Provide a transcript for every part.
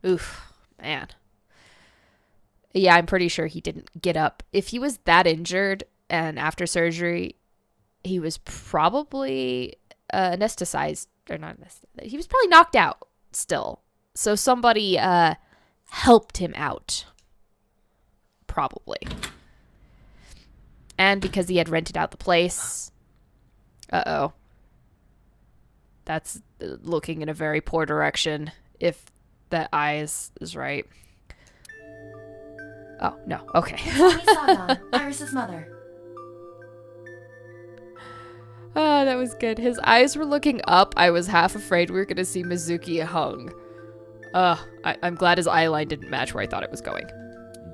Oof, man. Yeah, I'm pretty sure he didn't get up. If he was that injured and after surgery, he was probably anesthetized. Or not anesthetized. He was probably knocked out still. So somebody helped him out. Probably. And because he had rented out the place. Uh-oh. That's looking in a very poor direction, if that eye is right. Oh, no. Okay. Saga, Iris's mother. Oh, that was good. His eyes were looking up. I was half afraid we were going to see Mizuki hung. I'm glad his eye line didn't match where I thought it was going.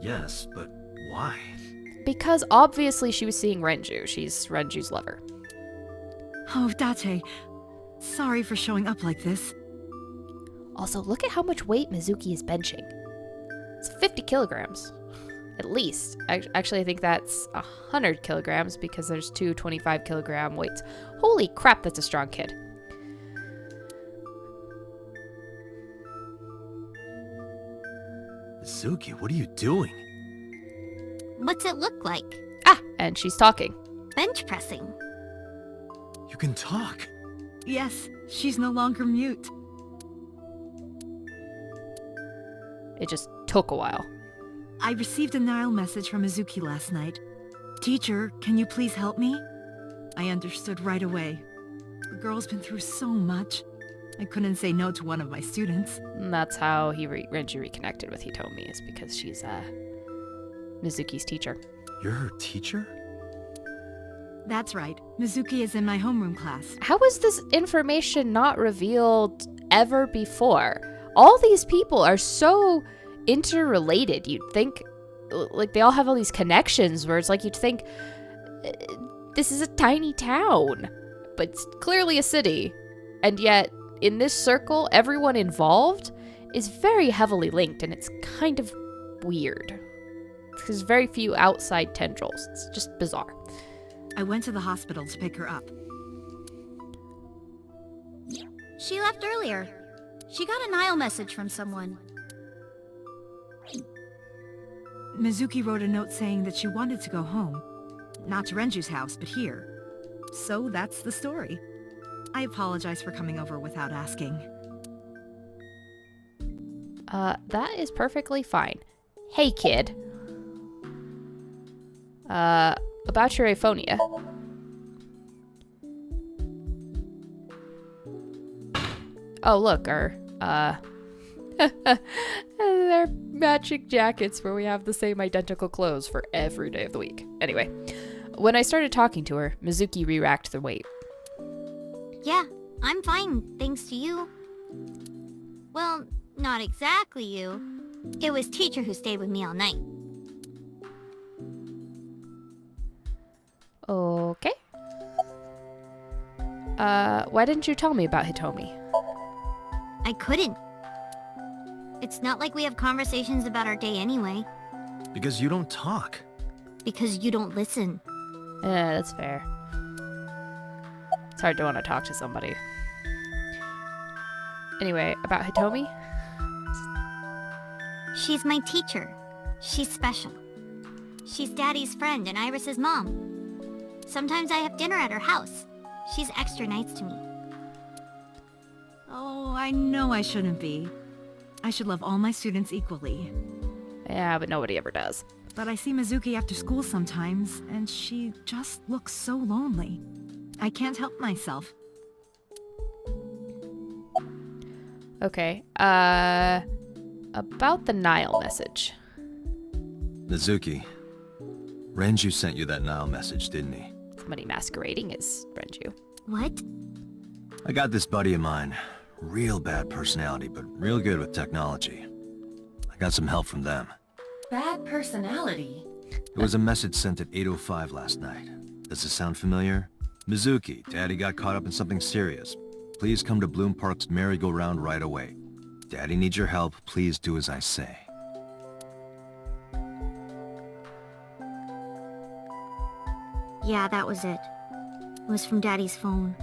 Yes, but why? Because obviously she was seeing Renju. She's Renju's lover. Oh, Date. Sorry for showing up like this. Also, look at how much weight Mizuki is benching. It's 50 kilograms. At least. Actually, I think that's 100 kilograms because there's two 25-kilogram weights. Holy crap, that's a strong kid. Mizuki, what are you doing? What's it look like? Ah, and she's talking. Bench pressing. You can talk. Yes, she's no longer mute. It just took a while. I received a Nile message from Mizuki last night. Teacher, can you please help me? I understood right away. The girl's been through so much. I couldn't say no to one of my students. And that's how Renju reconnected with Hitomi, is because she's Mizuki's teacher. You're her teacher? That's right. Mizuki is in my homeroom class. How was this information not revealed ever before? All these people are so interrelated. You'd think, like, they all have all these connections where it's like you'd think this is a tiny town, but it's clearly a city. And yet, in this circle, everyone involved is very heavily linked, and it's kind of weird. There's very few outside tendrils. It's just bizarre. I went to the hospital to pick her up. She left earlier. She got a Nile message from someone. Mizuki wrote a note saying that she wanted to go home. Not to Renju's house, but here. So that's the story. I apologize for coming over without asking. That is perfectly fine. Hey, kid. About your aphonia. Oh, look, our, they're matching jackets where we have the same identical clothes for every day of the week. Anyway, when I started talking to her, Mizuki re-racked the weight. Yeah, I'm fine, thanks to you. Well, not exactly you. It was teacher who stayed with me all night. Okay. Why didn't you tell me about Hitomi? I couldn't. It's not like we have conversations about our day anyway. Because you don't talk. Because you don't listen. That's fair. It's hard to want to talk to somebody. Anyway, about Hitomi? She's my teacher. She's special. She's Daddy's friend and Iris's mom. Sometimes I have dinner at her house. She's extra nice to me. Oh, I know I shouldn't be. I should love all my students equally. Yeah, but nobody ever does. But I see Mizuki after school sometimes, and she just looks so lonely. I can't help myself. Okay, about the Nile message. Mizuki, Renju sent you that Nile message, didn't he? Somebody masquerading as Renju. What? I got this buddy of mine. Real bad personality, but real good with technology. I got some help from them. Bad personality? It was a message sent at 8:05 last night. Does this sound familiar? Mizuki, Daddy got caught up in something serious. Please come to Bloom Park's merry-go-round right away. Daddy needs your help. Please do as I say. Yeah, that was it. It was from Daddy's phone.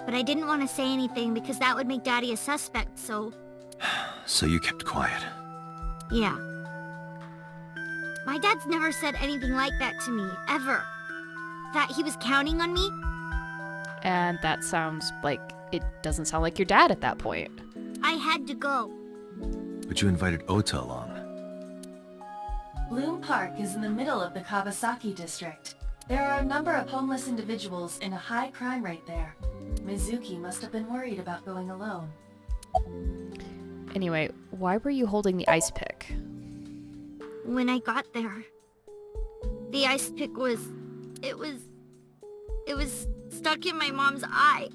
But I didn't want to say anything because that would make Daddy a suspect, so... So you kept quiet. Yeah. My dad's never said anything like that to me, ever. That he was counting on me? And that sounds like it doesn't sound like your dad at that point. I had to go. But you invited Ota along. Bloom Park is in the middle of the Kawasaki district. There are a number of homeless individuals and a high crime rate there. Mizuki must have been worried about going alone. Anyway, why were you holding the ice pick? When I got there, the ice pick was... It was stuck in my mom's eye.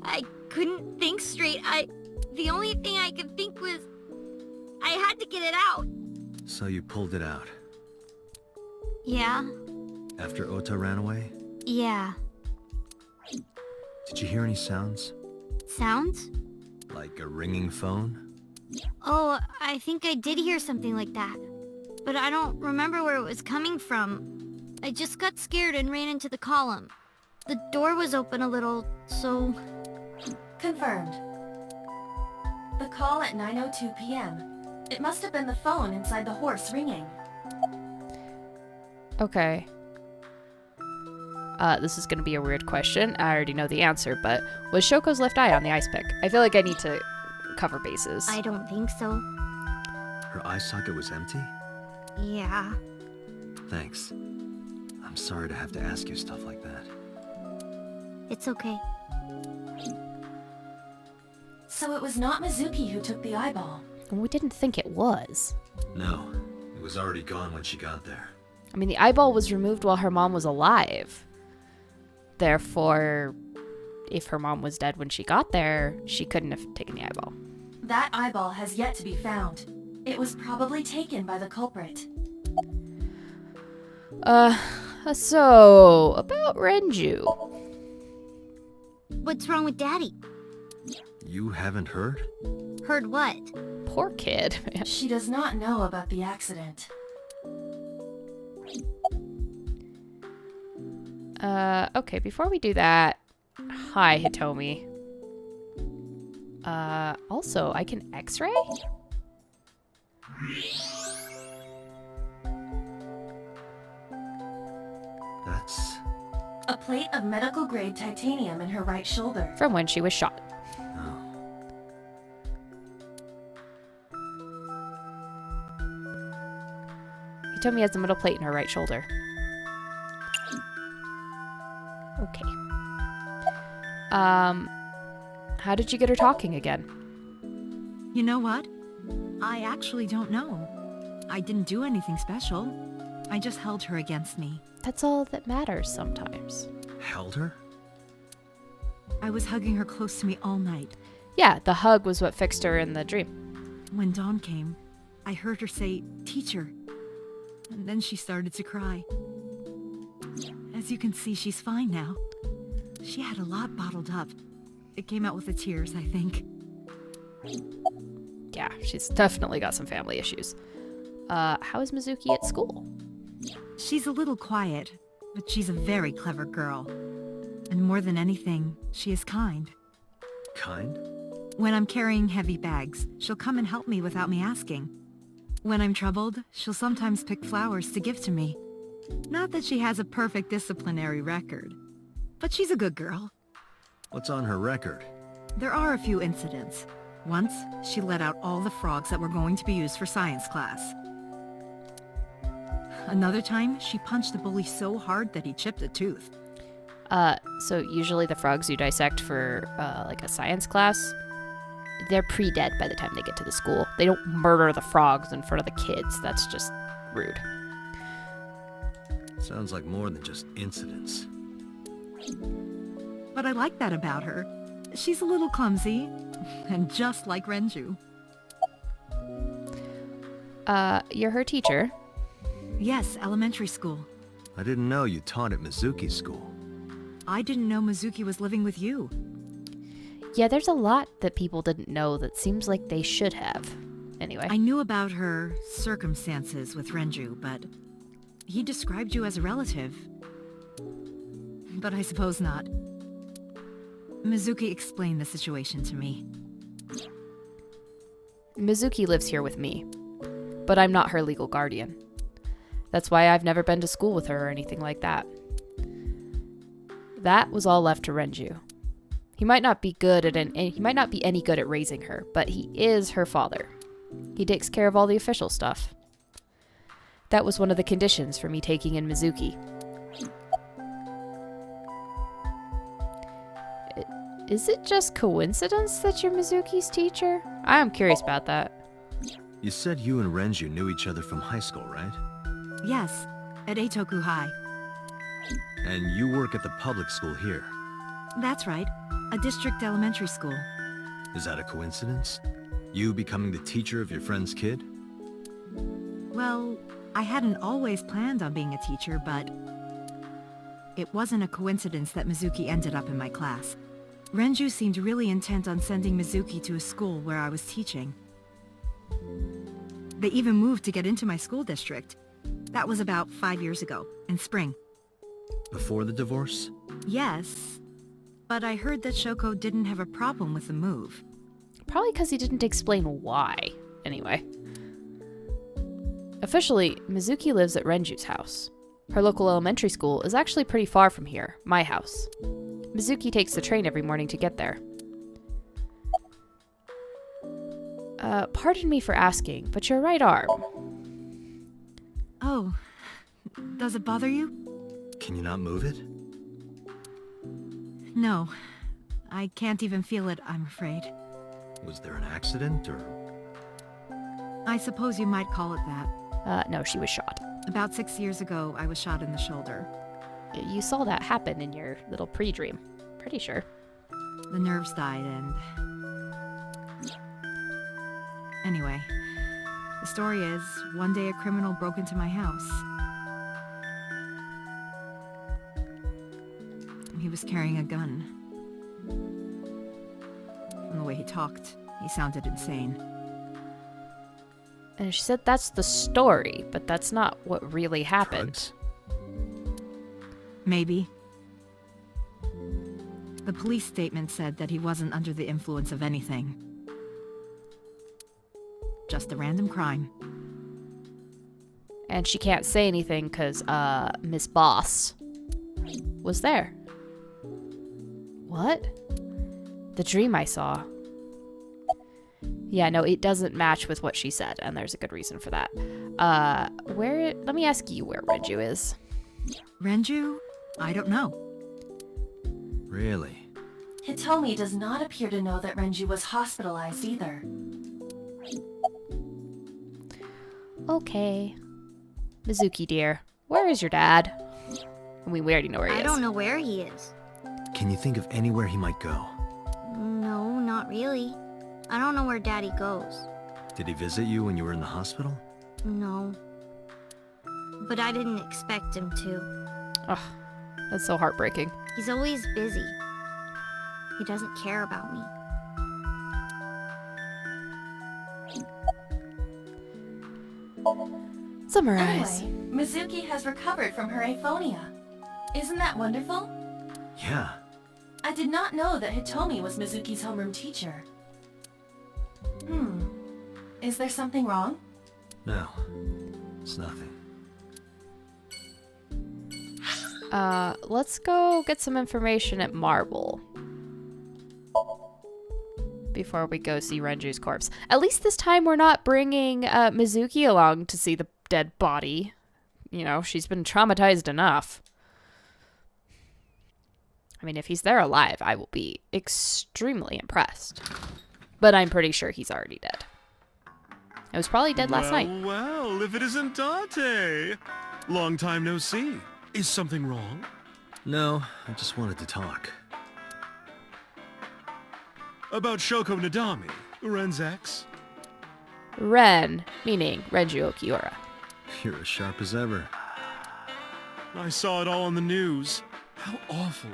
I couldn't think straight. The only thing I could think was... I had to get it out. So you pulled it out. Yeah? After Ota ran away? Yeah. Did you hear any sounds? Sounds? Like a ringing phone? Oh, I think I did hear something like that. But I don't remember where it was coming from. I just got scared and ran into the column. The door was open a little, so... Confirmed. The call at 9:02 p.m. It must have been the phone inside the horse ringing. Okay. This is gonna be a weird question. I already know the answer, but was Shoko's left eye on the ice pick? I feel like I need to cover bases. I don't think so. Her eye socket was empty? Yeah. Thanks. I'm sorry to have to ask you stuff like that. It's okay. So it was not Mizuki who took the eyeball. We didn't think it was. No, it was already gone when she got there. I mean, the eyeball was removed while her mom was alive. Therefore, if her mom was dead when she got there, she couldn't have taken the eyeball. That eyeball has yet to be found. It was probably taken by the culprit. So, about Renju. What's wrong with Daddy? You haven't heard? Heard what? Poor kid, man. She does not know about the accident. Okay, before we do that, hi, Hitomi. Also, I can x-ray? That's... A plate of medical grade titanium in her right shoulder. From when she was shot. Oh. Hitomi has the middle plate in her right shoulder. Okay. How did you get her talking again? You know what? I actually don't know. I didn't do anything special. I just held her against me. That's all that matters sometimes. Held her? I was hugging her close to me all night. Yeah, the hug was what fixed her in the dream. When dawn came, I heard her say, "Teacher." And then she started to cry. As you can see, she's fine now. She had a lot bottled up. It came out with the tears, I think. Yeah, she's definitely got some family issues. How is Mizuki at school? She's a little quiet, but she's a very clever girl. And more than anything, she is kind. Kind? When I'm carrying heavy bags, she'll come and help me without me asking. When I'm troubled, she'll sometimes pick flowers to give to me. Not that she has a perfect disciplinary record, but she's a good girl. What's on her record? There are a few incidents. Once, she let out all the frogs that were going to be used for science class. Another time, she punched a bully so hard that he chipped a tooth. So usually the frogs you dissect for, like a science class, they're pre-dead by the time they get to the school. They don't murder the frogs in front of the kids. That's just rude. Sounds like more than just incidents. But I like that about her. She's a little clumsy, and just like Renju. You're her teacher. Yes, elementary school. I didn't know you taught at Mizuki's school. I didn't know Mizuki was living with you. Yeah, there's a lot that people didn't know that seems like they should have. Anyway. I knew about her circumstances with Renju, but he described you as a relative. But I suppose not. Mizuki explained the situation to me. Mizuki lives here with me, but I'm not her legal guardian. That's why I've never been to school with her or anything like that. That was all left to Renju. He might not be any good at raising her, but he is her father. He takes care of all the official stuff. That was one of the conditions for me taking in Mizuki. Is it just coincidence that you're Mizuki's teacher? I am curious about that. You said you and Renju knew each other from high school, right? Yes, at Eitoku High. And you work at the public school here. That's right, a district elementary school. Is that a coincidence? You becoming the teacher of your friend's kid? Well, I hadn't always planned on being a teacher, but it wasn't a coincidence that Mizuki ended up in my class. Renju seemed really intent on sending Mizuki to a school where I was teaching. They even moved to get into my school district. That was about 5 years ago, in spring. Before the divorce? Yes, but I heard that Shoko didn't have a problem with the move. Probably because he didn't explain why. Anyway. Officially, Mizuki lives at Renju's house. Her local elementary school is actually pretty far from here, my house. Mizuki takes the train every morning to get there. Pardon me for asking, but your right arm. Oh, does it bother you? Can you not move it? No, I can't even feel it, I'm afraid. Was there an accident, or...? I suppose you might call it that. No, she was shot. About 6 years ago, I was shot in the shoulder. You saw that happen in your little pre-dream. Pretty sure. The nerves died and... Anyway, the story is, one day a criminal broke into my house. He was carrying a gun. From the way he talked, he sounded insane. And she said that's the story, but that's not what really happened. Drugs? Maybe. The police statement said that he wasn't under the influence of anything. Just a random crime. And she can't say anything because, Miss Boss was there. What? The dream I saw. Yeah, no, it doesn't match with what she said, and there's a good reason for that. Let me ask you where Renju is. Renju? I don't know. Really? Hitomi does not appear to know that Renju was hospitalized either. Okay. Mizuki, dear, where is your dad? I mean, we already know where he is. I don't know where he is. Can you think of anywhere he might go? No, not really. I don't know where Daddy goes. Did he visit you when you were in the hospital? No. But I didn't expect him to. Ugh, that's so heartbreaking. He's always busy. He doesn't care about me. Summarize. Anyway, Mizuki has recovered from her aphonia. Isn't that wonderful? Yeah. I did not know that Hitomi was Mizuki's homeroom teacher. Is there something wrong? No. It's nothing. Let's go get some information at Marble. Before we go see Renju's corpse. At least this time we're not bringing Mizuki along to see the dead body. You know, she's been traumatized enough. I mean, if he's there alive, I will be extremely impressed. But I'm pretty sure he's already dead. I was probably dead last night. Well, if it isn't Date! Long time no see. Is something wrong? No, I just wanted to talk. About Shoko Nadami, Ren's ex? Ren, meaning Renju Okiura. You're as sharp as ever. I saw it all on the news. How awful.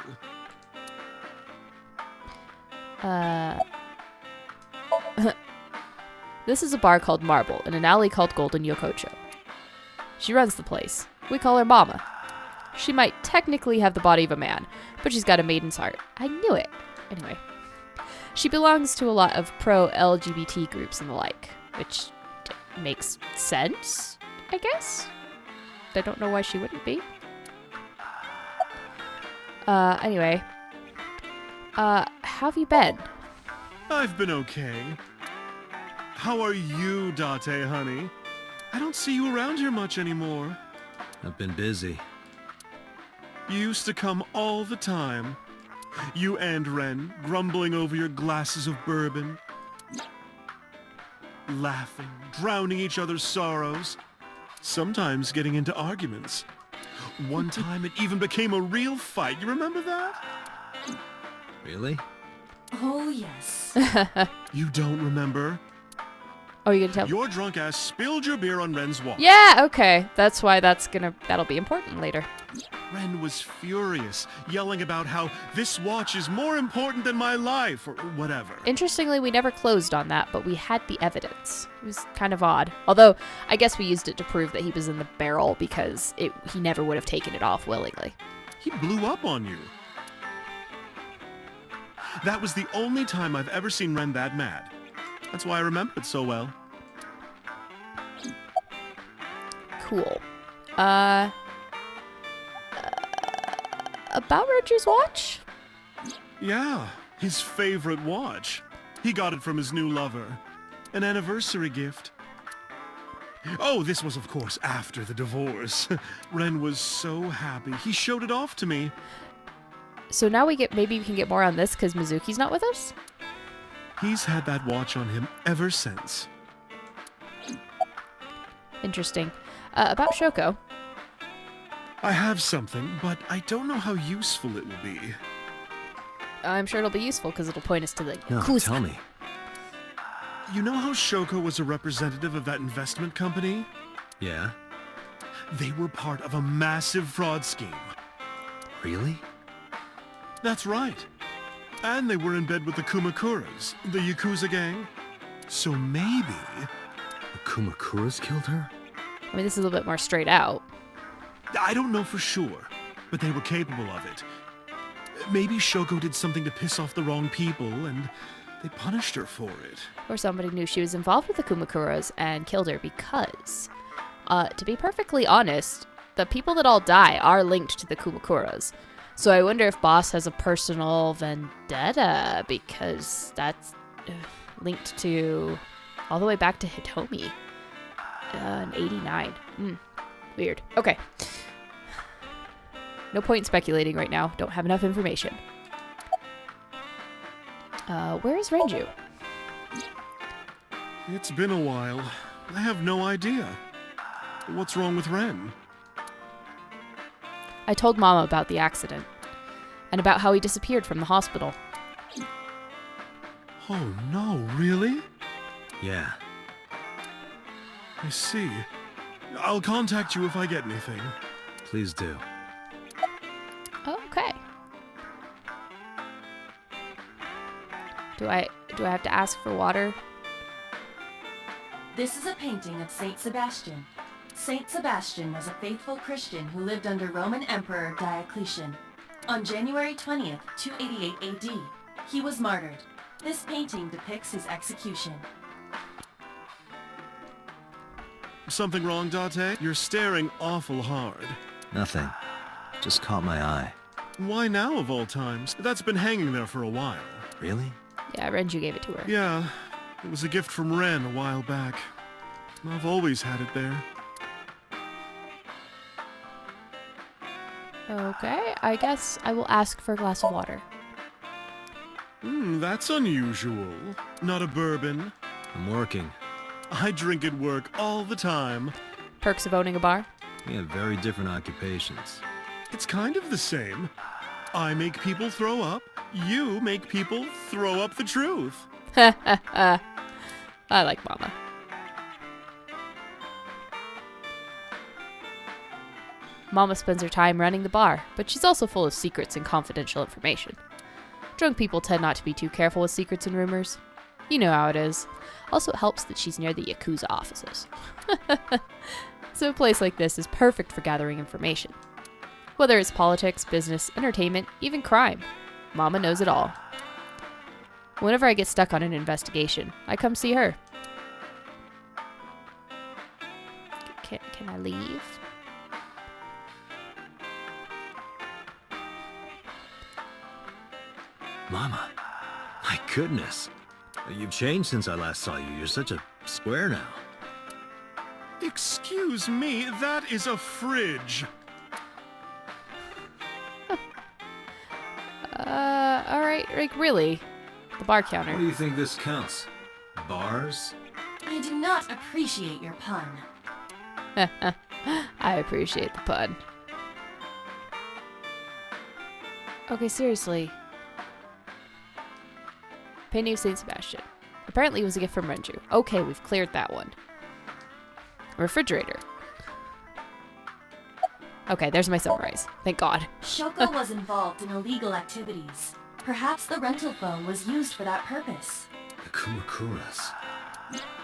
This is a bar called Marble in an alley called Golden Yokocho. She runs the place. We call her Mama. She might technically have the body of a man, but she's got a maiden's heart. I knew it. Anyway. She belongs to a lot of pro-LGBT groups and the like, which makes sense, I guess. I don't know why she wouldn't be. Anyway. How have you been? I've been okay. How are you, Date, honey? I don't see you around here much anymore. I've been busy. You used to come all the time. You and Ren, grumbling over your glasses of bourbon. Laughing, drowning each other's sorrows. Sometimes getting into arguments. One time it even became a real fight. You remember that? Really? Oh, yes. You don't remember? Oh, you gonna tell me? Your drunk ass spilled your beer on Ren's watch. Yeah, okay. That's why that'll be important later. Ren was furious, yelling about how this watch is more important than my life, or whatever. Interestingly, we never closed on that, but we had the evidence. It was kind of odd. Although, I guess we used it to prove that he was in the barrel because he never would have taken it off willingly. He blew up on you. That was the only time I've ever seen Ren that mad. That's why I remember it so well. Cool. About Roger's watch? Yeah, his favorite watch. He got it from his new lover. An anniversary gift. Oh, this was of course after the divorce. Ren was so happy. He showed it off to me. So now maybe we can get more on this because Mizuki's not with us? He's had that watch on him ever since. Interesting. About Shoko. I have something, but I don't know how useful it will be. I'm sure it'll be useful because it'll point us to the No, Yakuza. tell me. You know how Shoko was a representative of that investment company? Yeah? They were part of a massive fraud scheme. Really? That's right. And they were in bed with the Kumakuras, the Yakuza gang. So maybe... The Kumakuras killed her? I mean, this is a little bit more straight out. I don't know for sure, but they were capable of it. Maybe Shoko did something to piss off the wrong people, and they punished her for it. Or somebody knew she was involved with the Kumakuras and killed her because, to be perfectly honest, the people that all die are linked to the Kumakuras. So I wonder if Boss has a personal vendetta because that's linked to all the way back to Hitomi in 89. Weird. Okay. No point in speculating right now. Don't have enough information. Where is Renju? It's been a while. I have no idea. What's wrong with Ren? I told Mama about the accident and about how he disappeared from the hospital. Oh no, really? Yeah. I see. I'll contact you if I get anything. Please do. Okay. Do I have to ask for water? This is a painting of Saint Sebastian. Saint Sebastian was a faithful Christian who lived under Roman Emperor Diocletian. On January 20th, 288 AD, he was martyred. This painting depicts his execution. Something wrong, Date? You're staring awful hard. Nothing. Just caught my eye. Why now, of all times? That's been hanging there for a while. Really? Yeah, Renju gave it to her. Yeah, it was a gift from Ren a while back. I've always had it there. Okay, I guess I will ask for a glass of water. That's unusual. Not a bourbon. I'm working. I drink at work all the time. Perks of owning a bar? We have very different occupations. It's kind of the same. I make people throw up. You make people throw up the truth. I like Mama. Mama spends her time running the bar, but she's also full of secrets and confidential information. Drunk people tend not to be too careful with secrets and rumors. You know how it is. Also, it helps that she's near the Yakuza offices. So a place like this is perfect for gathering information. Whether it's politics, business, entertainment, even crime. Mama knows it all. Whenever I get stuck on an investigation, I come see her. Can I leave? Mama, my goodness. You've changed since I last saw you. You're such a square now. Excuse me, that is a fridge. Alright, like really? The bar counter. What do you think this counts? Bars? I do not appreciate your pun. I appreciate the pun. Okay, seriously. Painting of Saint Sebastian. Apparently it was a gift from Renju. Okay, we've cleared that one. Refrigerator. Okay, there's my summarize. Thank God. Shoko was involved in illegal activities. Perhaps the rental phone was used for that purpose. The Kumakuras.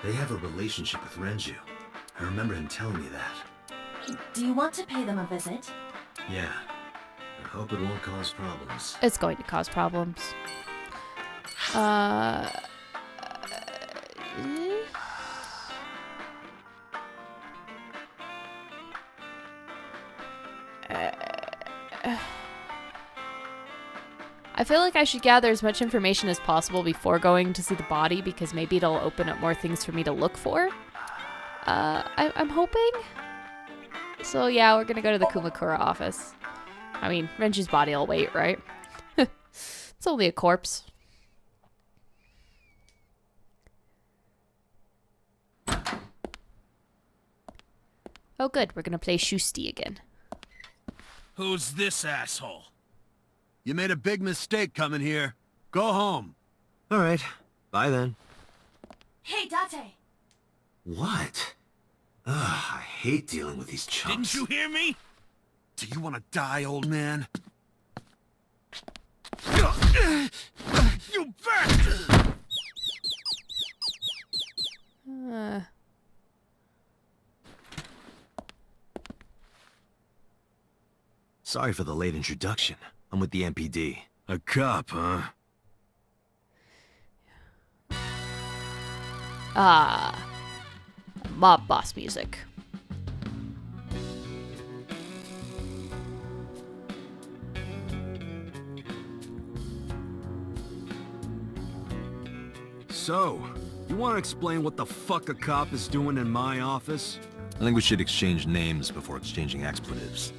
They have a relationship with Renju. I remember him telling me that. Do you want to pay them a visit? Yeah. I hope it won't cause problems. It's going to cause problems. I feel like I should gather as much information as possible before going to see the body because maybe it'll open up more things for me to look for. I'm hoping. So yeah, we're gonna go to the Kumakura office. I mean, Renju's body will wait, right? It's only a corpse. Oh good, we're gonna play Shusti again. Who's this asshole? You made a big mistake coming here. Go home. All right. Bye then. Hey, Date! What? Ugh, I hate dealing with these chumps. Didn't you hear me? Do you want to die, old man? You bastard! Sorry for the late introduction. I'm with the MPD. A cop, huh? Mob boss music. So, you want to explain what the fuck a cop is doing in my office? I think we should exchange names before exchanging expletives.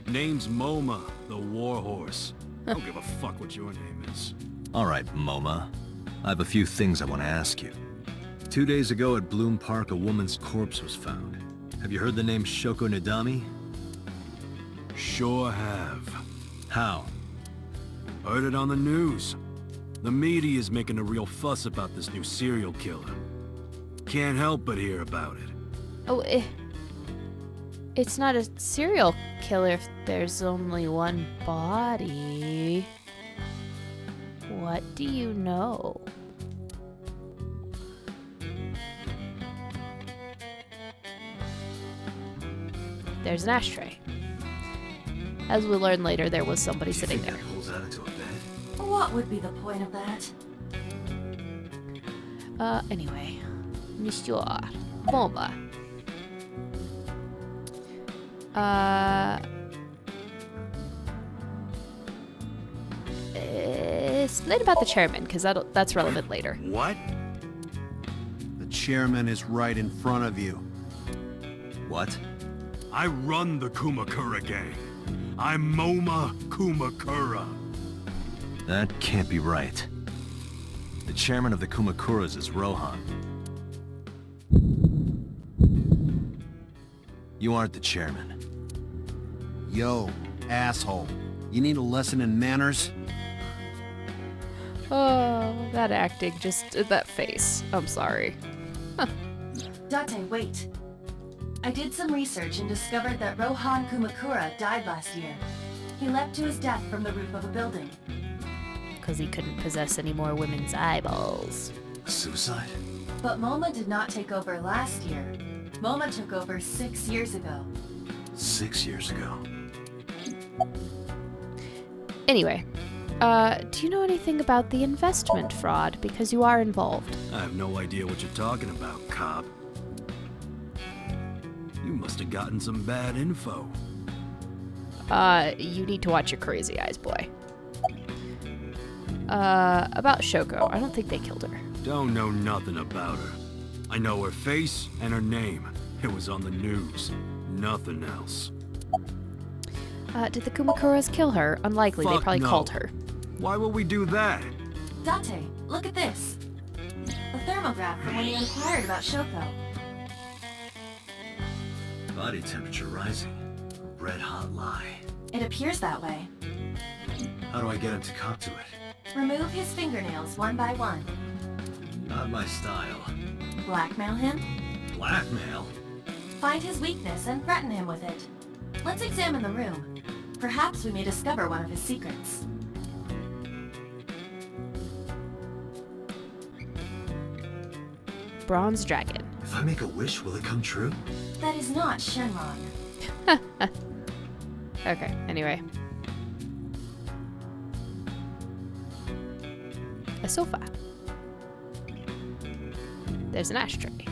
Name's MoMA, the warhorse. I don't give a fuck what your name is. All right, MoMA. I have a few things I want to ask you. 2 days ago at Bloom Park, a woman's corpse was found. Have you heard the name Shoko Nadami? Sure have. How? Heard it on the news. The media's making a real fuss about this new serial killer. Can't help but hear about it. Oh, it's not a serial killer if there's only one body. What do you know? There's an ashtray. As we'll learn later, there was somebody sitting there. Pulls out into a bed? What would be the point of that? Anyway. Monsieur MoMA. Explain about the chairman, because that's relevant later. What? The chairman is right in front of you. What? I run the Kumakura gang. I'm MoMA Kumakura. That can't be right. The chairman of the Kumakuras is Rohan. You aren't the chairman. Yo, asshole. You need a lesson in manners? Oh, that acting, just that face. I'm sorry. Date, wait. I did some research and discovered that Rohan Kumakura died last year. He leapt to his death from the roof of a building. Because he couldn't possess any more women's eyeballs. Suicide? But MoMA did not take over last year. MoMA took over 6 years ago. 6 years ago. Anyway, Do you know anything about the investment fraud? Because you are involved. I have no idea what you're talking about, cop. You must have gotten some bad info. You need to watch your crazy eyes, boy. About Shoko. I don't think they killed her. Don't know nothing about her. I know her face and her name. It was on the news. Nothing else. Did the Kumakuras kill her? Unlikely, they Fuck probably no. called her. Why would we do that? Dante, look at this. A thermograph from when you inquired about Shoko. Body temperature rising. Red hot lie. It appears that way. How do I get him to cop to it? Remove his fingernails one by one. Not my style. Blackmail him. Blackmail? Find his weakness and threaten him with it. Let's examine the room. Perhaps we may discover one of his secrets. Bronze dragon. If I make a wish, will it come true? That is not Shenron. Okay, anyway. A sofa. There's an ashtray.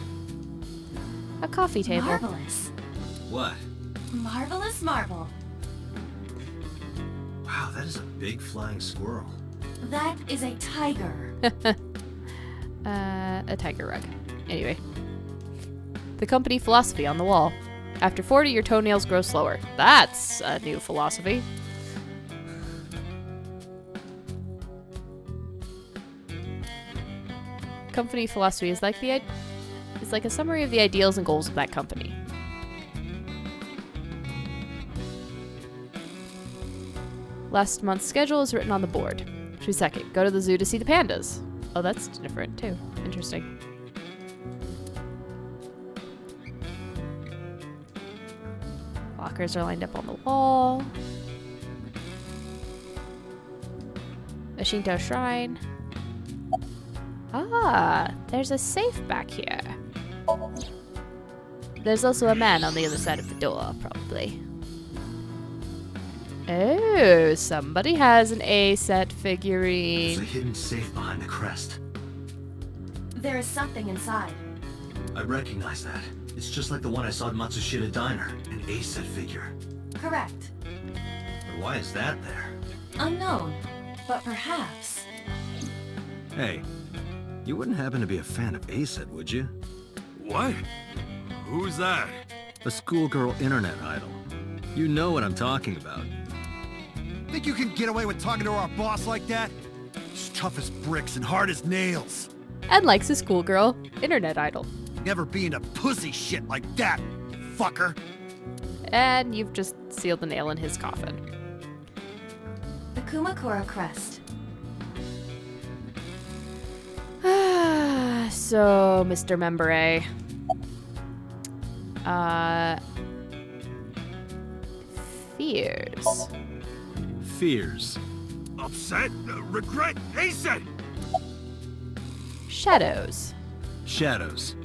A coffee table. Marvelous. What? Marvelous marvel. Wow, that is a big flying squirrel. That is a tiger. A tiger rug. Anyway. The company philosophy on the wall. After 40, your toenails grow slower. That's a new philosophy. Company philosophy is like a summary of the ideals and goals of that company. Last month's schedule is written on the board. 22nd, go to the zoo to see the pandas. Oh, that's different too. Interesting. Lockers are lined up on the wall. A Shinto shrine. Ah, there's a safe back here. There's also a man on the other side of the door, probably. Oh, somebody has an A-set figurine. There's a hidden safe behind the crest. There is something inside. I recognize that. It's just like the one I saw at Matsushita Diner, an A-set figure. Correct. But why is that there? Unknown. But perhaps. Hey, you wouldn't happen to be a fan of A-set, would you? What? Who's that? A schoolgirl internet idol. You know what I'm talking about. Think you can get away with talking to our boss like that? He's tough as bricks and hard as nails. And likes a schoolgirl internet idol. Never being a pussy shit like that, fucker. And you've just sealed the nail in his coffin. The Kumakura crest. So, Mr. Membere. Fears. Fears. Upset? Regret? Hasten! Shadows. Shadows.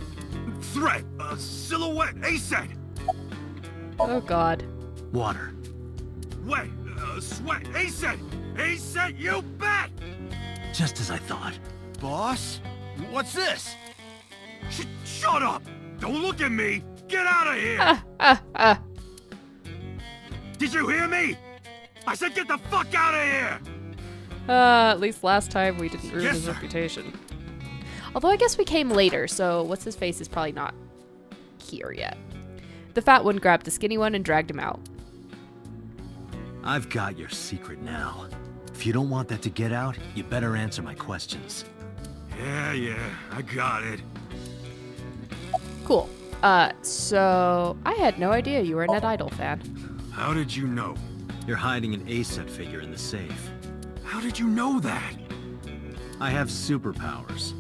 Threat! Silhouette! Hasten! Oh god. Water. Wet! Sweat! Hasten! Hasten, you bet! Just as I thought. Boss? What's this? Shut up! Don't look at me! Get out of here! Did you hear me? I said get the fuck out of here! At least last time we didn't ruin Yes, his sir. reputation. Although I guess we came later, so what's his face is probably not here yet. The fat one grabbed the skinny one and dragged him out. I've got your secret now. If you don't want that to get out, you better answer my questions. Yeah, I got it. Cool. So I had no idea you were a Net Idol fan. How did you know? You're hiding an A-set figure in the safe. How did you know that? I have superpowers.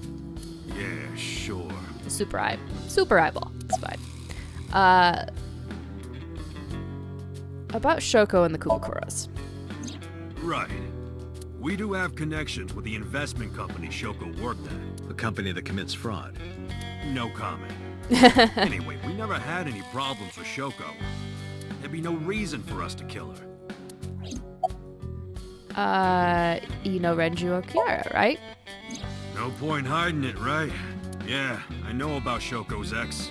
Yeah, sure. Super eyeball. It's fine. About Shoko and the Kumakuras. Right. We do have connections with the investment company Shoko worked at. A company that commits fraud. No comment. Anyway, we never had any problems with Shoko. There'd be no reason for us to kill her. You know Renju Okiara, right? No point hiding it, right? Yeah, I know about Shoko's ex.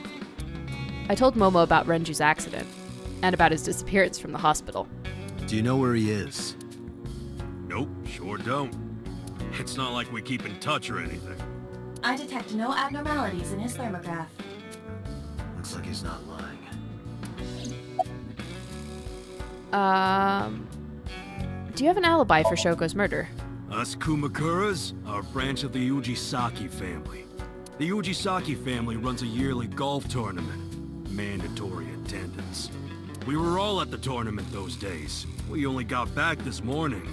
I told Momo about Renju's accident, and about his disappearance from the hospital. Do you know where he is? Nope, sure don't. It's not like we keep in touch or anything. I detect no abnormalities in his thermograph. Looks like he's not lying. Do you have an alibi for Shoko's murder? Us Kumakuras are a branch of the Ujisaki family. The Ujisaki family runs a yearly golf tournament. Mandatory attendance. We were all at the tournament those days. We only got back this morning.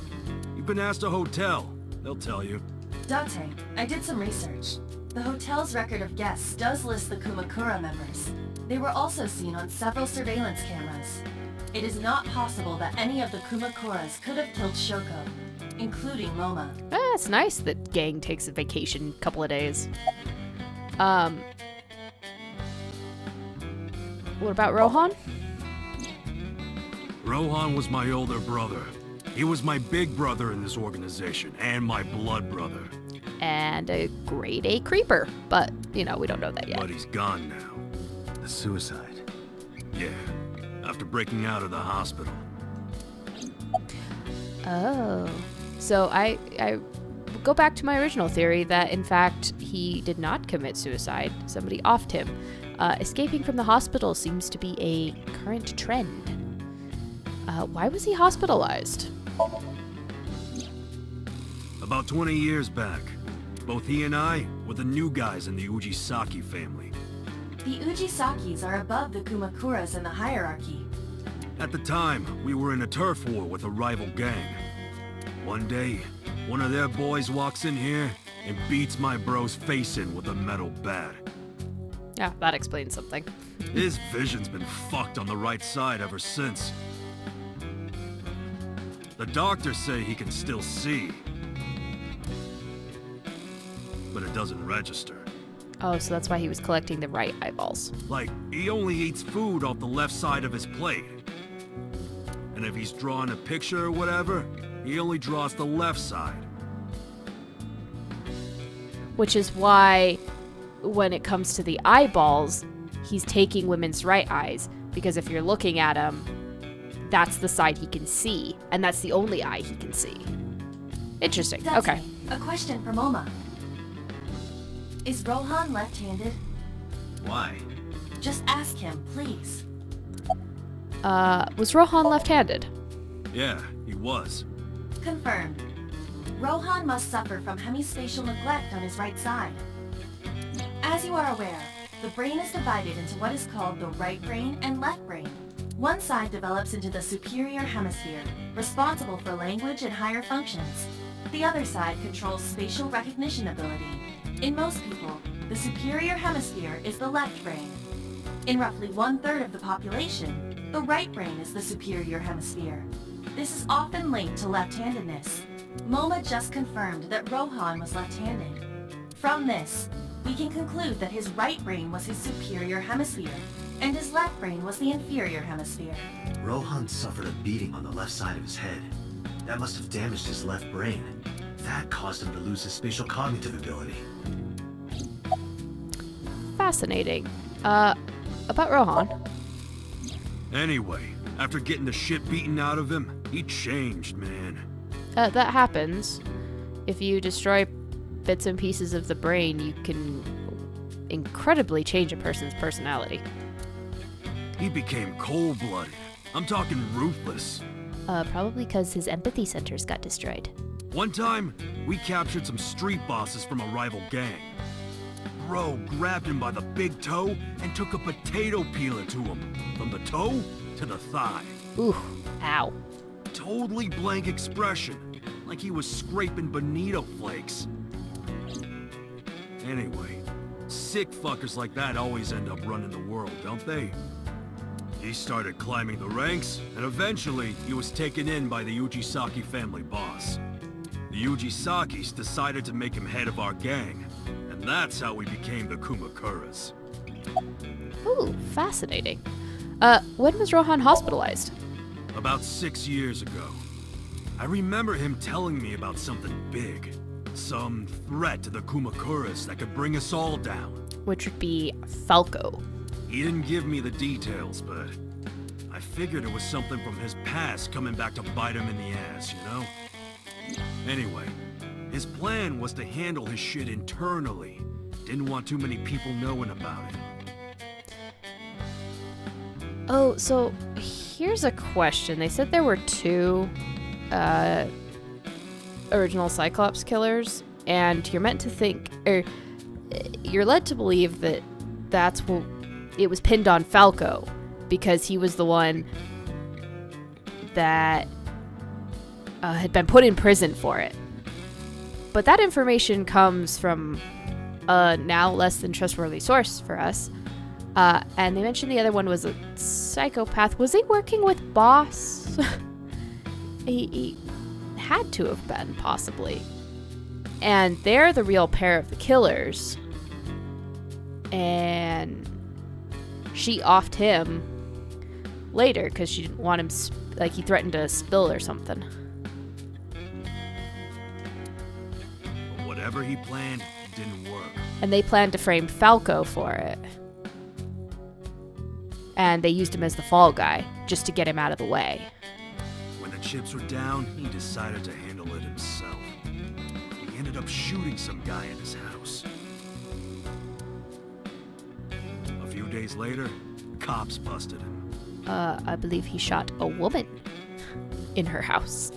You've been asked a hotel. They'll tell you. Date, I did some research. The hotel's record of guests does list the Kumakura members. They were also seen on several surveillance cameras. It is not possible that any of the Kumakuras could have killed Shoko, including Moma. It's nice that gang takes a vacation couple of days. What about Rohan? Rohan was my older brother. He was my big brother in this organization, and my blood brother. And a grade A creeper, but, you know, we don't know that yet. But he's gone now. A suicide. Yeah, after breaking out of the hospital. Oh. So I go back to my original theory that, in fact, he did not commit suicide. Somebody offed him. Escaping from the hospital seems to be a current trend. Why was he hospitalized? About 20 years back, both he and I were the new guys in the Ujisaki family. The Ujisakis are above the Kumakuras in the hierarchy. At the time, we were in a turf war with a rival gang. One day, one of their boys walks in here and beats my bro's face in with a metal bat. Yeah, that explains something. His vision's been fucked on the right side ever since. The doctors say he can still see, but it doesn't register. Oh, so that's why he was collecting the right eyeballs. Like, he only eats food off the left side of his plate. And if he's drawing a picture or whatever, he only draws the left side. Which is why, when it comes to the eyeballs, he's taking women's right eyes. Because if you're looking at him, that's the side he can see. And that's the only eye he can see. Interesting. Date, Okay. a question for Moma. Is Rohan left-handed? Why? Just ask him, please. Was Rohan left-handed? Yeah, he was. Confirmed. Rohan must suffer from hemispatial neglect on his right side. As you are aware, the brain is divided into what is called the right brain and left brain. One side develops into the superior hemisphere, responsible for language and higher functions. The other side controls spatial recognition ability. In most people, the superior hemisphere is the left brain. In roughly 1/3 of the population, the right brain is the superior hemisphere. This is often linked to left-handedness. Moma just confirmed that Rohan was left-handed. From this, we can conclude that his right brain was his superior hemisphere, and his left brain was the inferior hemisphere. Rohan suffered a beating on the left side of his head. That must have damaged his left brain. That caused him to lose his spatial cognitive ability. Fascinating. About Rohan. Anyway, after getting the shit beaten out of him, he changed, man. That happens. If you destroy bits and pieces of the brain, you can incredibly change a person's personality. He became cold-blooded. I'm talking ruthless. Probably because his empathy centers got destroyed. One time, we captured some street bosses from a rival gang. Bro grabbed him by the big toe and took a potato peeler to him, from the toe to the thigh. Ooh, ow. Totally blank expression, like he was scraping bonito flakes. Anyway, sick fuckers like that always end up running the world, don't they? He started climbing the ranks, and eventually he was taken in by the Ujisaki family boss. The Ujisakis decided to make him head of our gang, and that's how we became the Kumakuras. Ooh, fascinating. When was Rohan hospitalized? About 6 years ago. I remember him telling me about something big. Some threat to the Kumakuras that could bring us all down. Which would be Falco. He didn't give me the details, but I figured it was something from his past coming back to bite him in the ass, you know? Anyway, his plan was to handle his shit internally. Didn't want too many people knowing about it. Oh, so here's a question. They said there were 2 original Cyclops killers, and you're meant to think, or you're led to believe that that's what it was pinned on Falco, because he was the one that had been put in prison for it. But that information comes from a now less than trustworthy source for us. And they mentioned the other one was a psychopath. Was he working with Boss? he had to have been, possibly. And they're the real pair of the killers. And she offed him later because she didn't want him, like he threatened to spill or something. Whatever he planned didn't work. And they planned to frame Falco for it. And they used him as the fall guy, just to get him out of the way. When the chips were down, he decided to handle it himself. He ended up shooting some guy in his house. A few days later, cops busted him. I believe he shot a woman in her house.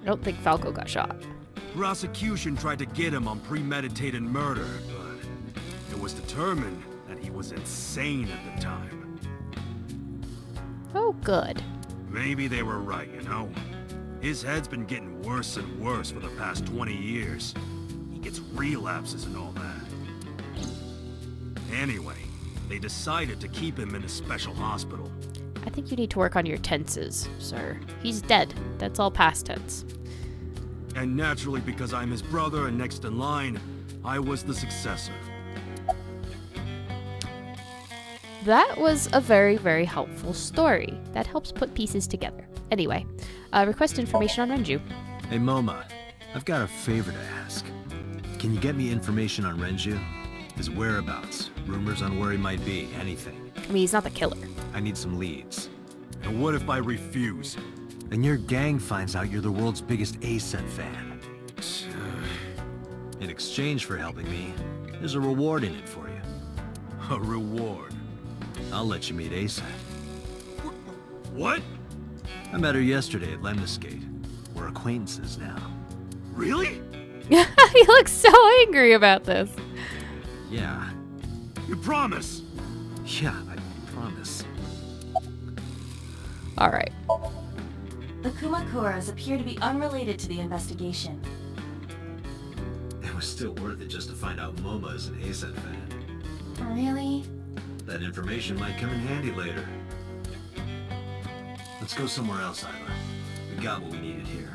I don't think Falco got shot. Prosecution tried to get him on premeditated murder, but it was determined that he was insane at the time. Oh, good. Maybe they were right, you know? His head's been getting worse and worse for the past 20 years. He gets relapses and all that. Anyway, they decided to keep him in a special hospital. I think you need to work on your tenses, sir. He's dead. That's all past tense. And naturally, because I'm his brother and next in line, I was the successor. That was a very, very helpful story. That helps put pieces together. Anyway, request information on Renju. Hey, Moma. I've got a favor to ask. Can you get me information on Renju? His whereabouts, rumors on where he might be, anything. I mean, he's not the killer. I need some leads. And what if I refuse? Then your gang finds out you're the world's biggest A-set fan. In exchange for helping me, there's a reward in it for you. A reward? I'll let you meet A-set. What? I met her yesterday at Lemniscate. We're acquaintances now. Really? He looks so angry about this. Yeah. You promise? Yeah, I promise. All right. The Kumakuras appear to be unrelated to the investigation. It was still worth it just to find out Moma is an A-set fan. Really? That information might come in handy later. Let's go somewhere else, Isla. We got what we needed here.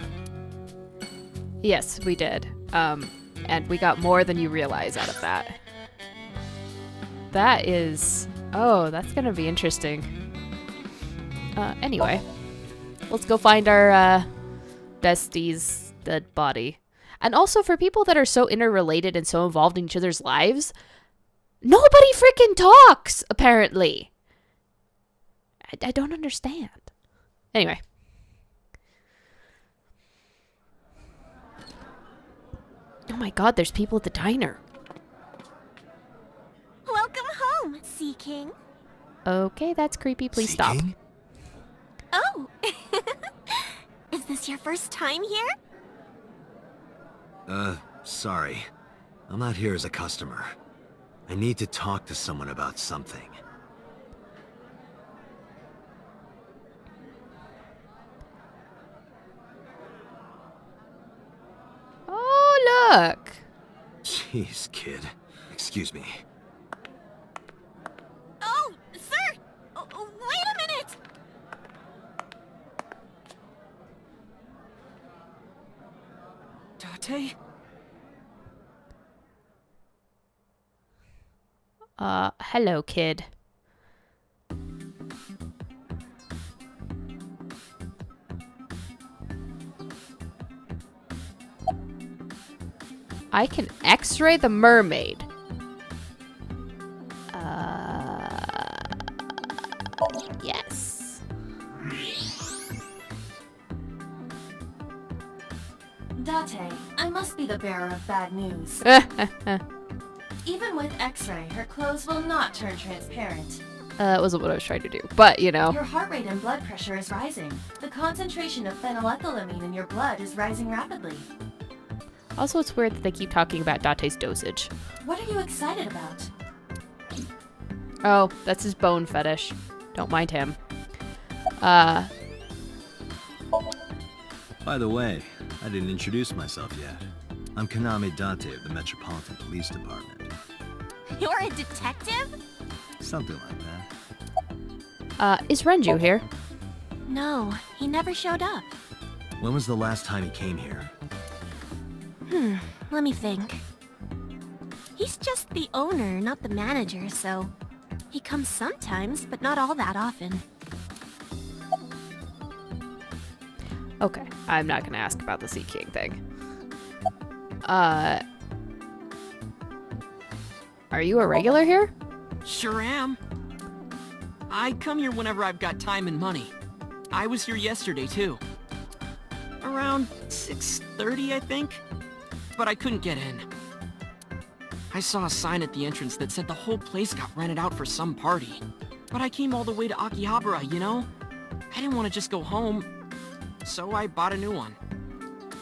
Yes, we did. And we got more than you realize out of that. That is... Oh, that's gonna be interesting. Anyway. Let's go find our, bestie's dead body. And also, for people that are so interrelated and so involved in each other's lives, nobody freaking talks, apparently. I don't understand. Anyway. Oh my god, there's people at the diner. Welcome home, Sea King. Okay, that's creepy. Please stop. Seeking? Oh! Is this your first time here? Sorry. I'm not here as a customer. I need to talk to someone about something. Oh, look. Jeez, kid. Excuse me. Oh, sir! Wait a minute! Tate? Hello, kid. I can x-ray the mermaid. Yes. Date, I must be the bearer of bad news. Even with X-ray, her clothes will not turn transparent. That wasn't what I was trying to do, but you know. Your heart rate and blood pressure is rising. The concentration of phenylethylamine in your blood is rising rapidly. Also, it's weird that they keep talking about Date's dosage. What are you excited about? Oh, that's his bone fetish. Don't mind him. By the way, I didn't introduce myself yet. I'm Kaname Date of the Metropolitan Police Department. You're a detective? Something like that. Is Renju here? No, he never showed up. When was the last time he came here? Let me think. He's just the owner, not the manager, so... He comes sometimes, but not all that often. Okay, I'm not gonna ask about the Sea King thing. Are you a regular here? Sure am. I come here whenever I've got time and money. I was here yesterday, too. Around 6:30, I think? But I couldn't get in. I saw a sign at the entrance that said the whole place got rented out for some party. But I came all the way to Akihabara, you know? I didn't want to just go home, so I bought a new one.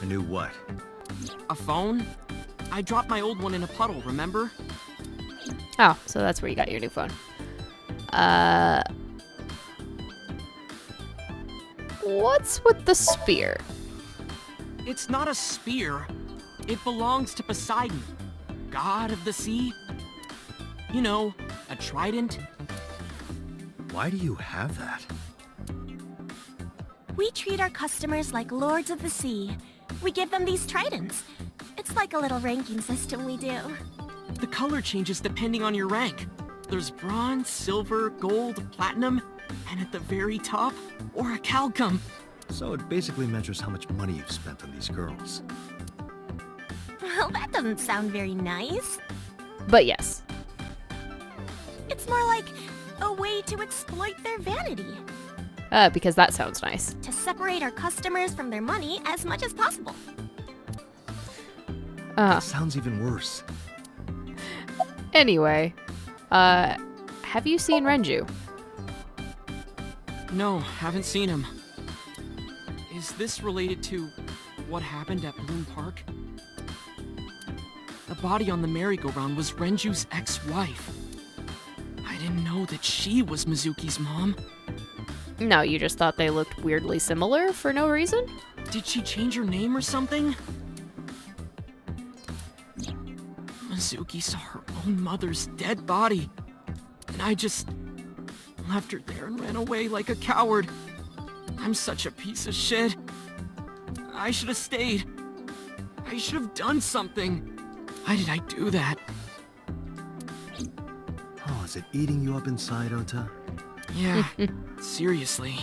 A new what? A phone? I dropped my old one in a puddle, remember? Oh, so that's where you got your new phone. What's with the spear? It's not a spear. It belongs to Poseidon, god of the sea. You know, a trident. Why do you have that? We treat our customers like lords of the sea. We give them these tridents. It's like a little ranking system we do. The color changes depending on your rank. There's bronze, silver, gold, platinum, and at the very top, orichalcum. So it basically measures how much money you've spent on these girls. Well, that doesn't sound very nice. But yes. It's more like a way to exploit their vanity. Because that sounds nice. To separate our customers from their money as much as possible. That sounds even worse. Anyway, have you seen Renju? No, haven't seen him. Is this related to what happened at Bloom Park? The body on the merry-go-round was Renju's ex-wife. I didn't know that she was Mizuki's mom. No, you just thought they looked weirdly similar for no reason? Did she change her name or something? Mizuki saw her own mother's dead body, and I just left her there and ran away like a coward. I'm such a piece of shit. I should have stayed. I should have done something. Why did I do that? Oh, is it eating you up inside, Ota? Yeah, seriously.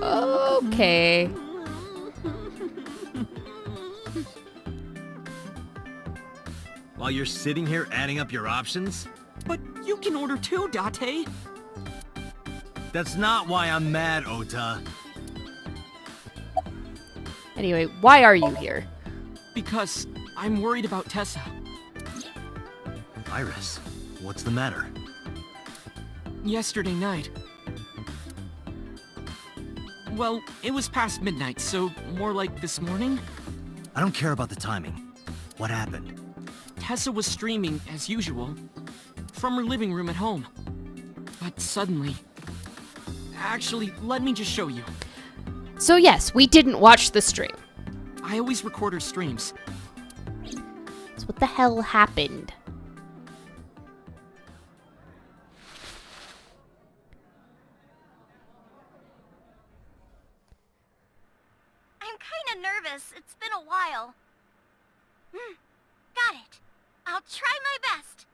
Okay. While you're sitting here adding up your options? But you can order too, Date. That's not why I'm mad, Ota. Anyway, why are you here? Because I'm worried about Tessa. Iris, what's the matter? Yesterday night. Well, it was past midnight, so more like this morning. I don't care about the timing. What happened? Tessa was streaming, as usual, from her living room at home. But suddenly... Actually, let me just show you. So yes, we didn't watch the stream. I always record her streams. So what the hell happened? I'm kinda nervous. It's been a while. Got it. I'll try my best.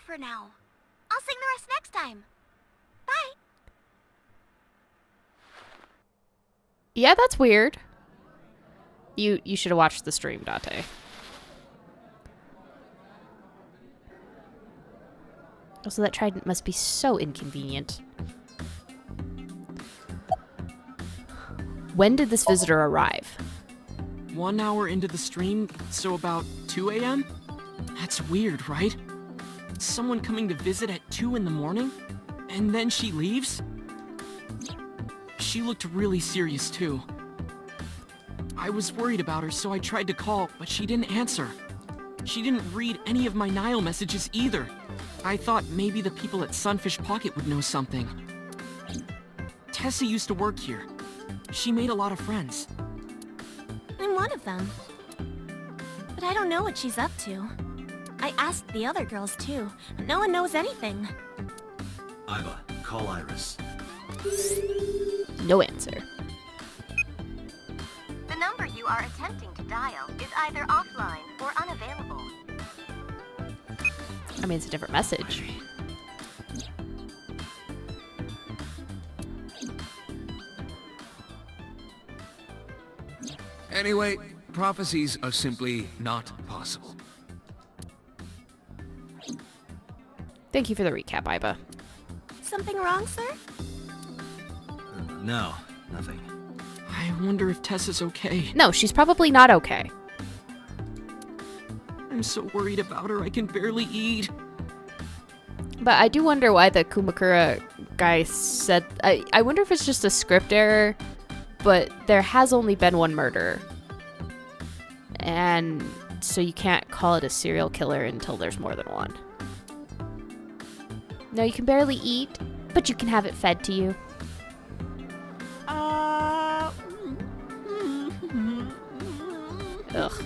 for now. I'll sing the rest next time. Bye. Yeah, that's weird. You should have watched the stream, Date. Also, that trident must be so inconvenient. When did this visitor arrive? 1 hour into the stream, so about 2 a.m.? That's weird, right? Someone coming to visit at 2 in the morning? And then she leaves? She looked really serious, too. I was worried about her, so I tried to call, but she didn't answer. She didn't read any of my Nile messages either. I thought maybe the people at Sunfish Pocket would know something. Tessa used to work here. She made a lot of friends. I'm one of them. But I don't know what she's up to. I asked the other girls too, but no one knows anything. Iva, call Iris. No answer. The number you are attempting to dial is either offline or unavailable. I mean, it's a different message. Anyway, prophecies are simply not possible. Thank you for the recap, Iba. Something wrong, sir? No, nothing. I wonder if Tessa's okay. No, she's probably not okay. I'm so worried about her, I can barely eat. But I do wonder why the Kumakura guy said... I wonder if it's just a script error, but there has only been one murder. And so you can't call it a serial killer until there's more than one. No, you can barely eat, but you can have it fed to you. Ugh.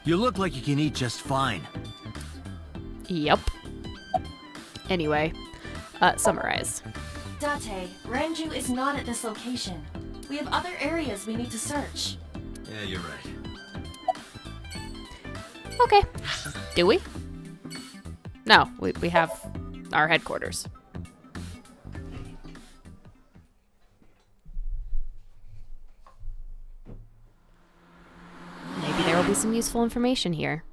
You look like you can eat just fine. Yep. Anyway, summarize. Date, Renju is not at this location. We have other areas we need to search. Yeah, you're right. Okay. Do we? No, we have our headquarters. Maybe there will be some useful information here.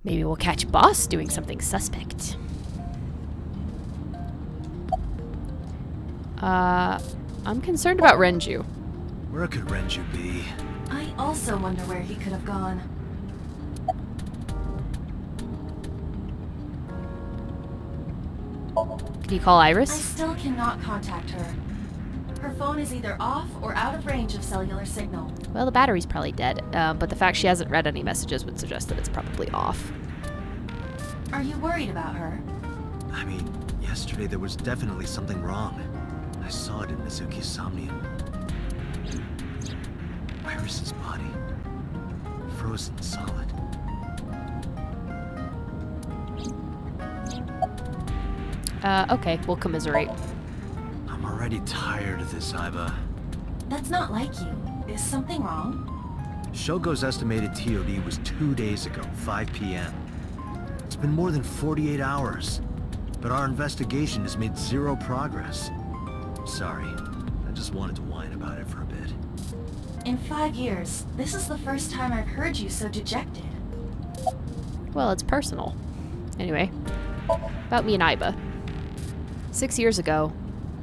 Maybe we'll catch Boss doing something suspect. I'm concerned about Renju. Where could Renju be? I also wonder where he could have gone. Can you call I Iris? still cannot contact her. Her phone is either off or out of range of cellular signal. Well, the battery's probably dead, but the fact she hasn't read any messages would suggest that it's probably off. Are you worried about her? I mean, yesterday there was definitely something wrong. I saw it in Mizuki's Somnium. Iris's body. Frozen solid. Okay, we'll commiserate. I'm already tired of this, Iba. That's not like you. Is something wrong? Shogo's estimated TOD was 2 days ago, 5 p.m. It's been more than 48 hours, but our investigation has made zero progress. Sorry, I just wanted to whine about it for a bit. In 5 years, this is the first time I've heard you so dejected. Well, it's personal. Anyway, about me and Iba. 6 years ago,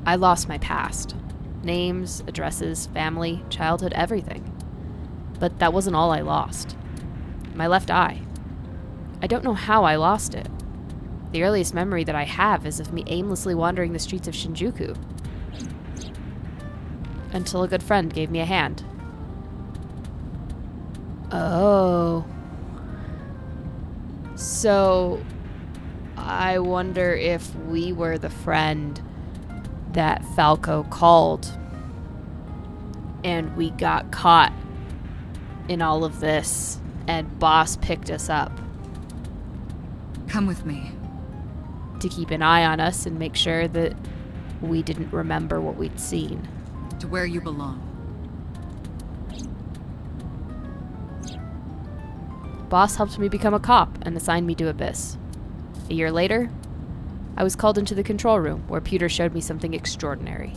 I lost my past. Names, addresses, family, childhood, everything. But that wasn't all I lost. My left eye. I don't know how I lost it. The earliest memory that I have is of me aimlessly wandering the streets of Shinjuku. Until a good friend gave me a hand. Oh. So, I wonder if we were the friend that Falco called and we got caught in all of this and Boss picked us up. Come with me. To keep an eye on us and make sure that we didn't remember what we'd seen. To where you belong. Boss helped me become a cop and assigned me to Abyss. A year later, I was called into the control room where Peter showed me something extraordinary.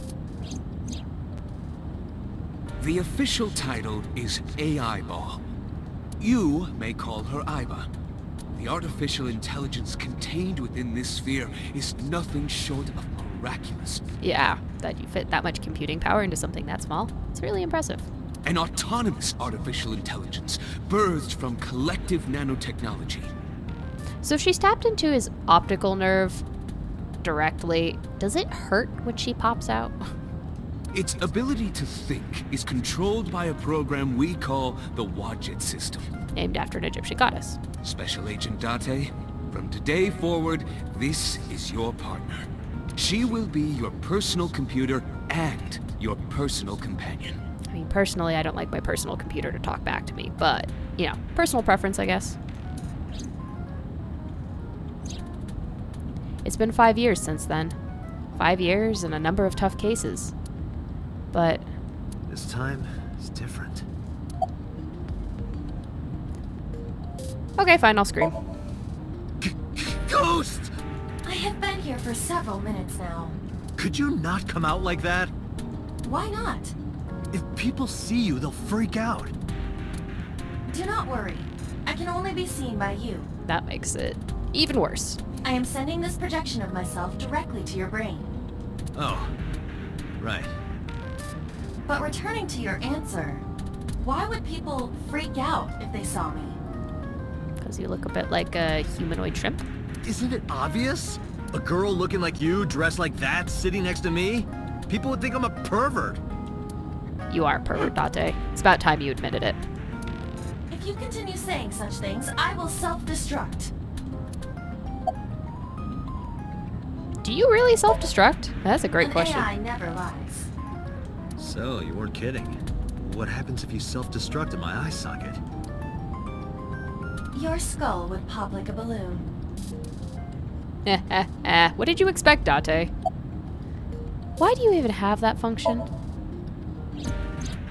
The official title is AI Ball. You may call her Iba. The artificial intelligence contained within this sphere is nothing short of miraculous. Yeah, that you fit that much computing power into something that small. It's really impressive. An autonomous artificial intelligence birthed from collective nanotechnology. So if she's tapped into his optical nerve directly, does it hurt when she pops out? Its ability to think is controlled by a program we call the Wadjet system. Named after an Egyptian goddess. Special Agent Date, from today forward, this is your partner. She will be your personal computer and your personal companion. I mean, personally, I don't like my personal computer to talk back to me, but, you know, personal preference, I guess. It's been 5 years since then. 5 years and a number of tough cases. But this time is different. okay, fine, I'll scream. Ghost! I have been here for several minutes now. Could you not come out like that? Why not? If people see you, they'll freak out. Do not worry. I can only be seen by you. That makes it even worse. I am sending this projection of myself directly to your brain. Oh, right. But returning to your answer, why would people freak out if they saw me? Because you look a bit like a humanoid shrimp. Isn't it obvious? A girl looking like you, dressed like that, sitting next to me? People would think I'm a pervert. You are a pervert, Date. It's about time you admitted it. If you continue saying such things, I will self-destruct. Do you really self-destruct? That's a great An question. AI never lies. So, you weren't kidding. What happens if you self-destruct in my eye socket? Your skull would pop like a balloon. What did you expect, Date? Why do you even have that function?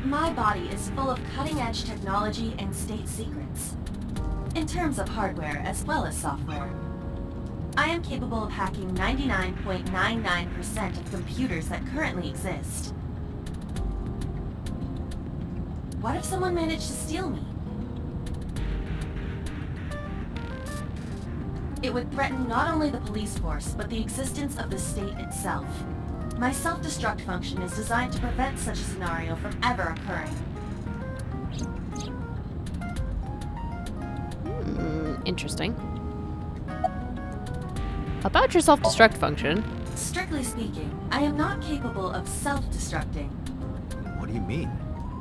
My body is full of cutting-edge technology and state secrets. In terms of hardware as well as software. I am capable of hacking 99.99% of computers that currently exist. What if someone managed to steal me? It would threaten not only the police force, but the existence of the state itself. My self-destruct function is designed to prevent such a scenario from ever occurring. Interesting. About your self-destruct function. Strictly speaking, I am not capable of self-destructing. What do you mean?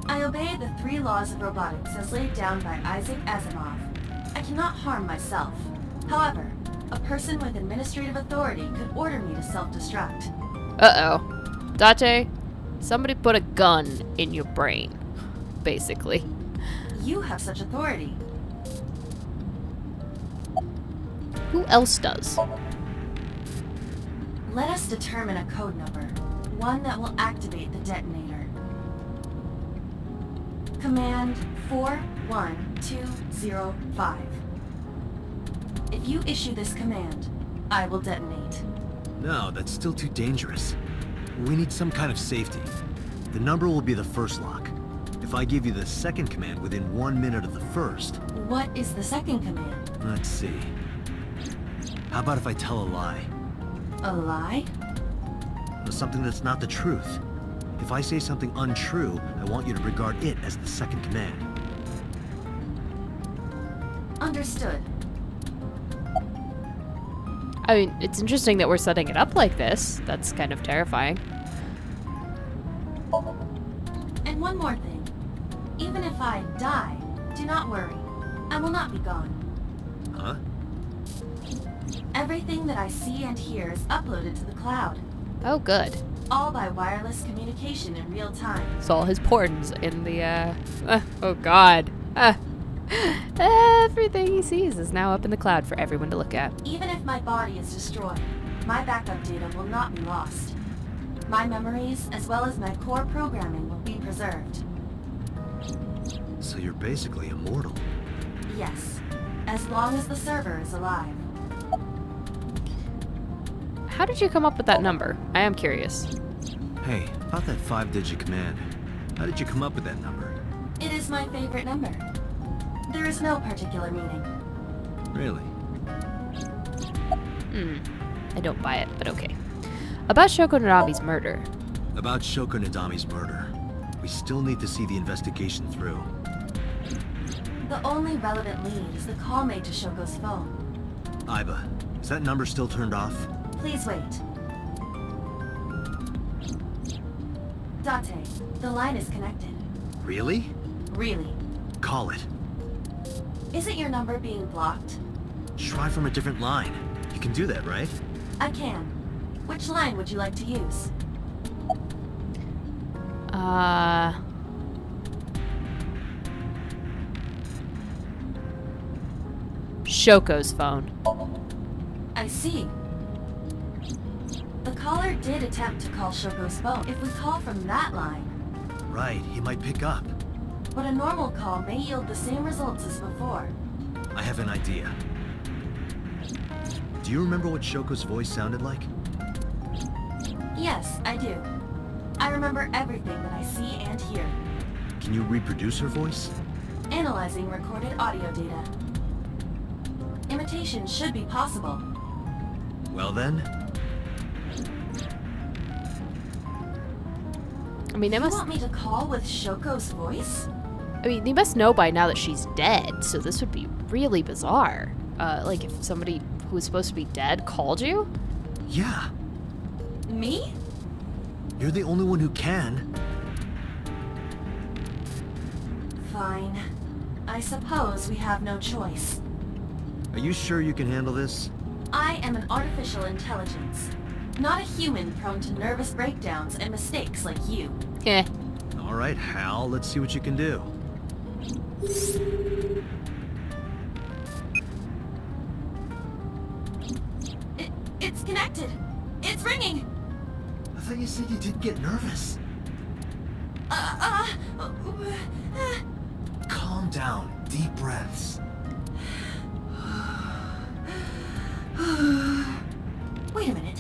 I obey the 3 laws of robotics as laid down by Isaac Asimov. I cannot harm myself. However, a person with administrative authority could order me to self-destruct. Uh-oh. Date, somebody put a gun in your brain, basically. You have such authority. Who else does? Let us determine a code number, one that will activate the detonator. Command 41205. If you issue this command, I will detonate. No, that's still too dangerous. We need some kind of safety. The number will be the first lock. If I give you the second command within 1 minute of the first... What is the second command? Let's see. How about if I tell a lie? A lie? Something that's not the truth. If I say something untrue, I want you to regard it as the second command. Understood. I mean, it's interesting that we're setting it up like this. That's kind of terrifying. And one more thing. Even if I die, do not worry. I will not be gone. Huh? Everything that I see and hear is uploaded to the cloud. Oh, good. All by wireless communication in real time. So all his porns in the, oh god. Everything he sees is now up in the cloud for everyone to look at. Even if my body is destroyed, my backup data will not be lost. My memories, as well as my core programming, will be preserved. So you're basically immortal. Yes. as long as the server is alive. How did you come up with that number? I am curious. Hey, about that 5-digit command. How did you come up with that number? It is my favorite number. There is no particular meaning. Really? I don't buy it, but okay. About Shoko Nadami's murder. About Shoko Nadami's murder. We still need to see the investigation through. The only relevant lead is the call made to Shoko's phone. Aiba, is that number still turned off? Please wait. Date, the line is connected. Really? Really. Call it. Isn't your number being blocked? Try from a different line. You can do that, right? I can. Which line would you like to use? Shoko's phone. I see. The caller did attempt to call Shoko's phone. If we call from that line, Right, he might pick up. but a normal call may yield the same results as before. I have an idea. Do you remember what Shoko's voice sounded like? Yes, I do. I remember everything that I see and hear. Can you reproduce her voice? Analyzing recorded audio data. Imitation should be possible. Well then, I mean, they You must. want me to call with Shoko's voice? I mean, they must know by now that she's dead. So this would be really bizarre. Like if somebody who was supposed to be dead called you. yeah, Me? you're the only one who can. Fine. I suppose we have no choice. Are you sure you can handle this? I am an artificial intelligence, not a human prone to nervous breakdowns and mistakes like you. Heh. All right, Hal, let's see what you can do. It's connected. It's ringing. I thought you said you didn't get nervous. Calm down. Deep breaths. Wait a minute.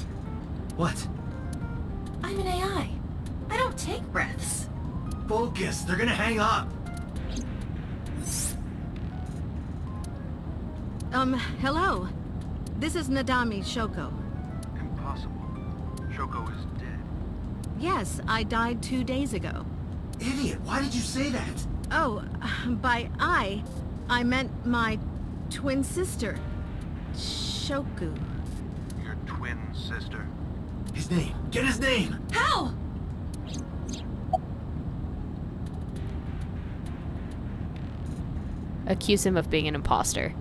What? I'm an AI. I don't take breaths. Focus. They're gonna hang up. Hello. This is Nadami Shoko. Impossible. Shoko is dead. Yes, I died 2 days ago. Idiot, why did you say that? Oh, by I meant my twin sister, Shoku. Your twin sister. His name. Get his name! How? Accuse him of being an imposter.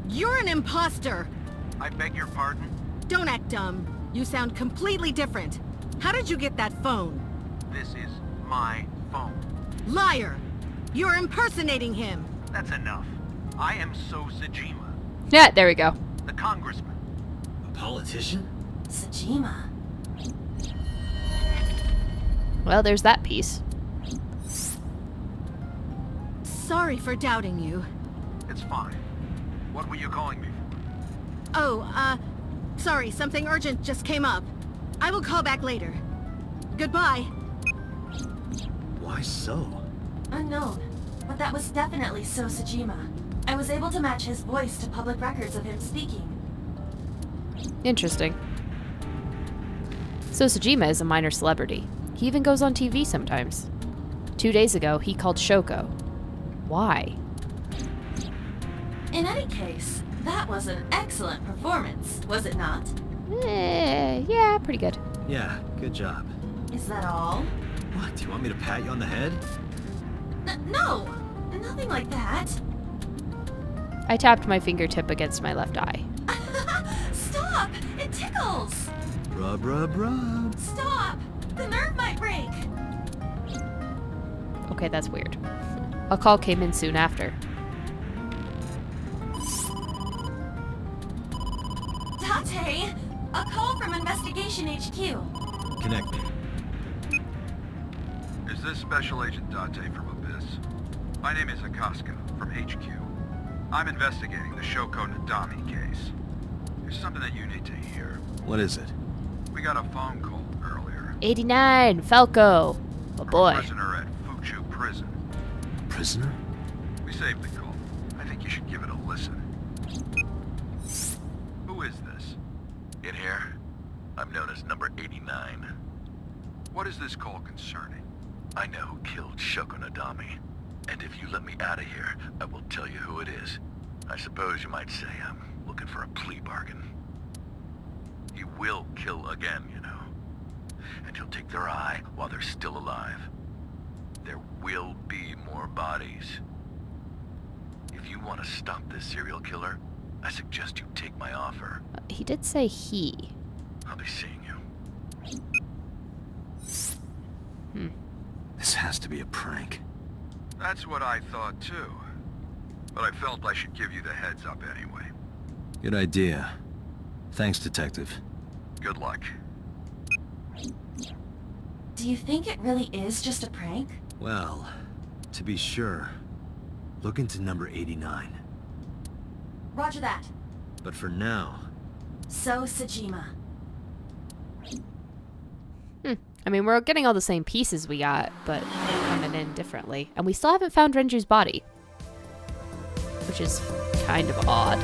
You're an imposter! I beg your pardon? Don't act dumb. You sound completely different. How did you get that phone? This is my phone. Liar! You're impersonating him! That's enough. I am So Sajima, Yeah, there we go. the congressman. A politician? Sajima. Well, there's that piece. Sorry for doubting you. It's fine. What were you calling me for? Oh, sorry, something urgent just came up. I will call back later. Goodbye. Why so? Unknown. But that was definitely So Sajima. I was able to match his voice to public records of him speaking. Interesting. So Sajima is a minor celebrity. He even goes on TV sometimes. 2 days ago, he called Shoko. Why? In any case, that was an excellent performance, was it not? Yeah, pretty good. Yeah, good job. Is that all? What, do you want me to pat you on the head? No! Nothing like that. I tapped my fingertip against my left eye. Stop! It tickles! Rub, rub, rub. Stop! The nerve might break! Okay, that's weird. A call came in soon after. Date! A call from Investigation HQ. Connect me. Is is Special Agent Date from Abyss. My name is Akaska from HQ. I'm investigating the Shoko Nadami case. There's something that you need to hear. What is it? We got a phone call earlier. 89, Falco. Oh From boy. a prisoner at Fuchu Prison. Prisoner? We saved the call. I think you should give it a listen. Who is this? In here, I'm known as number 89. What is this call concerning? I know who killed Shoko Nadami. And if you let me out of here, I will tell you who it is. I suppose you might say I'm looking for a plea bargain. He will kill again, you know. And he'll take their eye while they're still alive. There will be more bodies. If you want to stop this serial killer, I suggest you take my offer. He did say he. I'll be seeing you. This has to be a prank. That's what I thought too. But I felt I should give you the heads up anyway. Good idea. Thanks, Detective. Good luck. Do you think it really is just a prank? Well, to be sure, look into number 89. Roger that. But for now... So, Sejima. I mean, we're getting all the same pieces we got, but they're coming in differently. And we still haven't found Renju's body. Which is kind of odd.